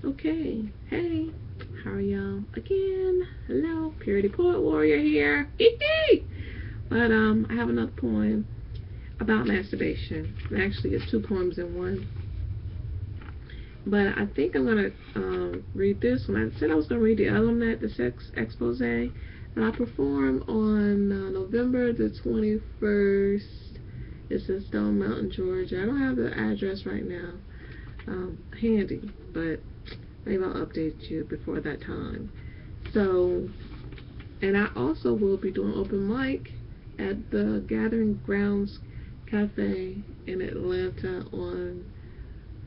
Okay, hey, how are y'all? Again, hello, Purity Poet Warrior here. But I have another poem about masturbation. Actually, it's two poems in one. But I think I'm gonna read this one. I said I was gonna read the other one, the sex expose, and I perform on November the 21st. It's in Stone Mountain, Georgia. I don't have the address right now handy, but maybe I'll update you before that time. So, and I also will be doing open mic at the Gathering Grounds Cafe in Atlanta on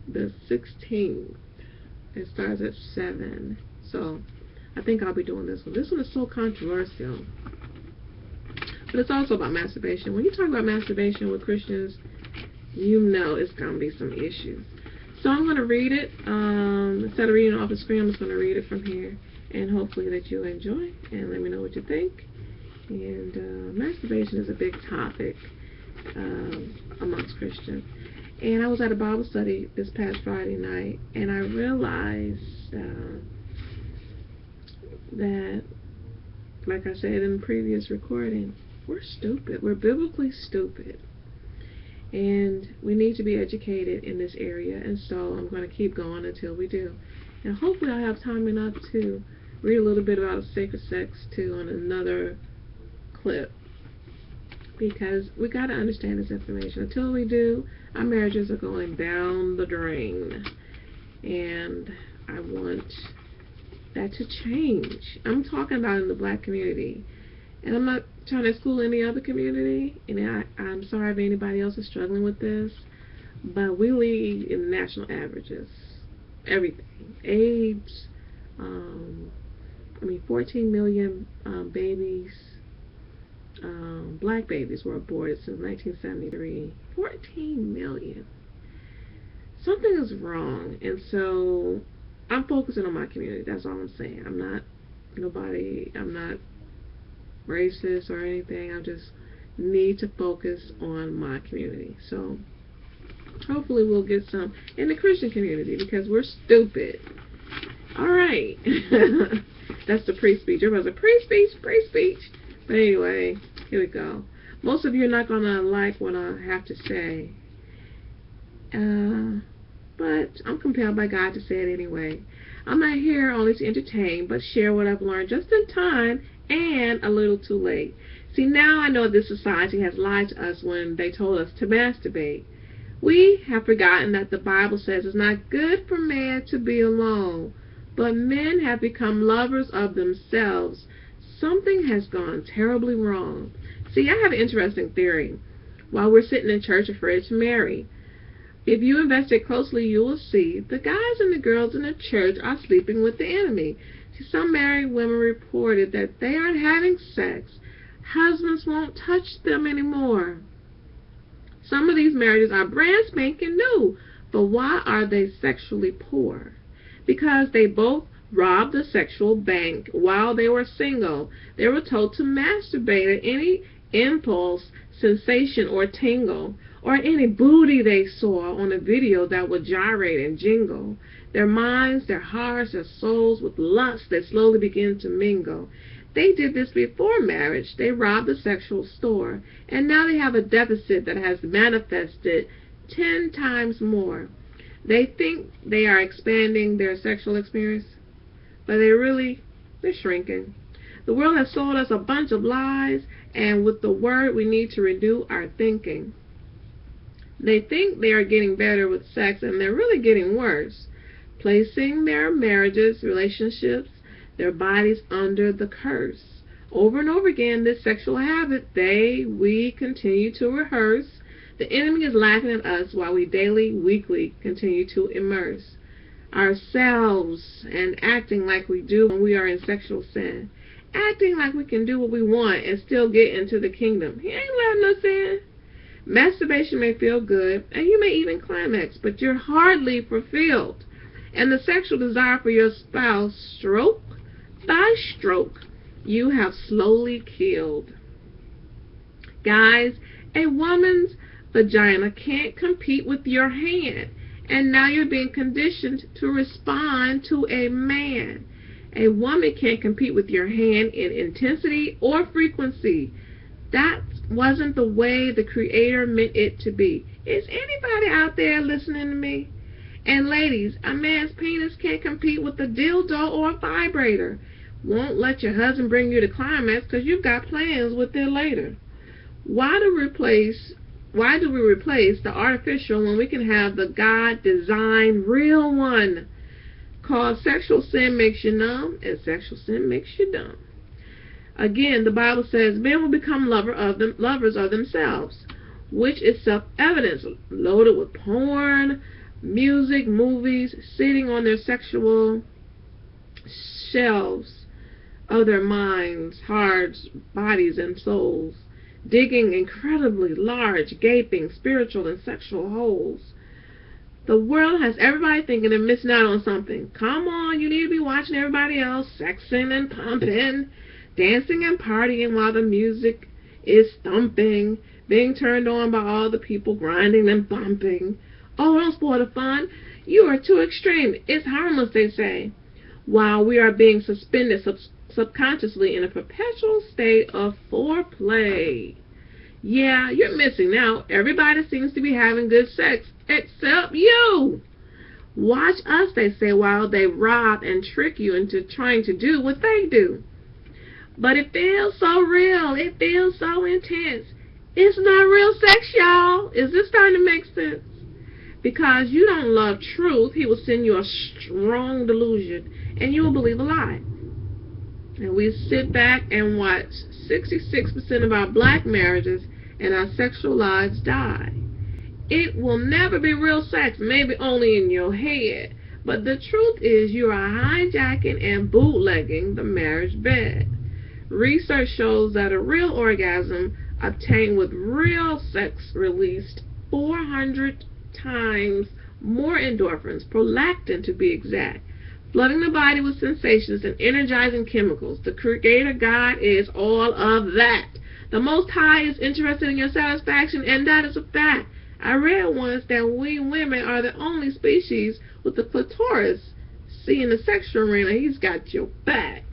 the 16th. It starts at 7. So, I think I'll be doing this one. This one is so controversial. But it's also about masturbation. When you talk about masturbation with Christians, you know it's going to be some issues. So I'm going to read it. Instead of reading it off the screen, I'm just going to read it from here. And hopefully that you enjoy. And let me know what you think. And masturbation is a big topic amongst Christians. And I was at a Bible study this past Friday night. And I realized that, like I said in the previous recording, we're stupid. We're biblically stupid. And we need to be educated in this area. And so I'm going to keep going until we do. And hopefully I'll have time enough to read a little bit about sacred sex too on another clip. Because we got to understand this information. Until we do, our marriages are going down the drain. And I want that to change. I'm talking about in the black community. And I'm not trying to exclude any other community. And I'm sorry if anybody else is struggling with this. But we lead in national averages. Everything. AIDS. 14 million babies. Black babies were aborted since 1973. 14 million. Something is wrong. And so I'm focusing on my community. That's all I'm saying. I'm not racist or anything. I just need to focus on my community. So hopefully we'll get some in the Christian community because we're stupid. Alright. That's the pre-speech. Everybody's like, pre-speech. But anyway, here we go. Most of you are not going to like what I have to say. But I'm compelled by God to say it anyway. I'm not here only to entertain, but share what I've learned just in time and a little too late. See, now I know this society has lied to us when they told us to masturbate. We have forgotten that the Bible says it's not good for man to be alone, but men have become lovers of themselves. Something has gone terribly wrong. See, I have an interesting theory. While we're sitting in church afraid to marry, if you investigate closely, you will see the guys and the girls in the church are sleeping with the enemy. See, some married women reported that they aren't having sex. Husbands won't touch them anymore. Some of these marriages are brand spanking new. But why are they sexually poor? Because they both robbed the sexual bank while they were single. They were told to masturbate at any impulse, sensation, or tingle, or any booty they saw on a video that would gyrate and jingle. Their minds, their hearts, their souls with lust that slowly begin to mingle. They did this before marriage. They robbed the sexual store, and now they have a deficit that has manifested 10 times more. They think they are expanding their sexual experience, but they're shrinking. The world has sold us a bunch of lies, and with the word, we need to renew our thinking. They think they are getting better with sex, and they're really getting worse, placing their marriages, relationships, their bodies under the curse. Over and over again, this sexual habit, we continue to rehearse. The enemy is laughing at us while we daily, weekly continue to immerse ourselves and acting like we do when we are in sexual sin. Acting like we can do what we want and still get into the kingdom. He ain't letting us in. Masturbation may feel good, and you may even climax, but you're hardly fulfilled. And the sexual desire for your spouse, stroke by stroke, you have slowly killed. Guys, a woman's vagina can't compete with your hand. And now you're being conditioned to respond to a man. A woman can't compete with your hand in intensity or frequency. That wasn't the way the Creator meant it to be. Is anybody out there listening to me? And ladies, a man's penis can't compete with a dildo or a vibrator. Won't let your husband bring you to climax because you've got plans with it later. Why do we replace the artificial when we can have the God-designed real one? Called sexual sin makes you numb, and sexual sin makes you dumb. Again, the Bible says men will become lovers of themselves, which is self-evident, loaded with porn, music, movies, sitting on their sexual shelves of their minds, hearts, bodies, and souls, digging incredibly large, gaping spiritual and sexual holes. The world has everybody thinking they're missing out on something. Come on, you need to be watching everybody else sexing and pumping, dancing and partying while the music is thumping, being turned on by all the people grinding and bumping. Oh, don't spoil the fun. You are too extreme. It's harmless, they say. While we are being suspended subconsciously in a perpetual state of foreplay. Yeah, you're missing out. Everybody seems to be having good sex, except you. Watch us, they say, while they rob and trick you into trying to do what they do. But it feels so real. It feels so intense. It's not real sex, y'all. Is this starting to make sense? Because you don't love truth, he will send you a strong delusion, and you will believe a lie. And we sit back and watch 66% of our black marriages and our sexual lives die. It will never be real sex, maybe only in your head. But the truth is you are hijacking and bootlegging the marriage bed. Research shows that a real orgasm obtained with real sex released 400 times more endorphins, prolactin to be exact, flooding the body with sensations and energizing chemicals. The Creator God is all of that. The Most High is interested in your satisfaction, and that is a fact. I read once that we women are the only species with the clitoris. See, in the sexual arena, he's got your back.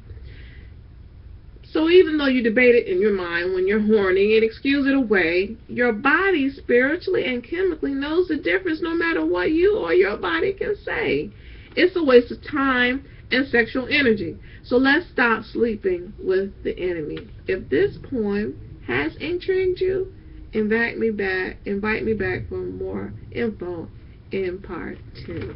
So even though you debate it in your mind when you're horny and excuse it away, your body spiritually and chemically knows the difference no matter what you or your body can say. It's a waste of time and sexual energy. So let's stop sleeping with the enemy. If this poem has intrigued you, invite me back for more info in part 2.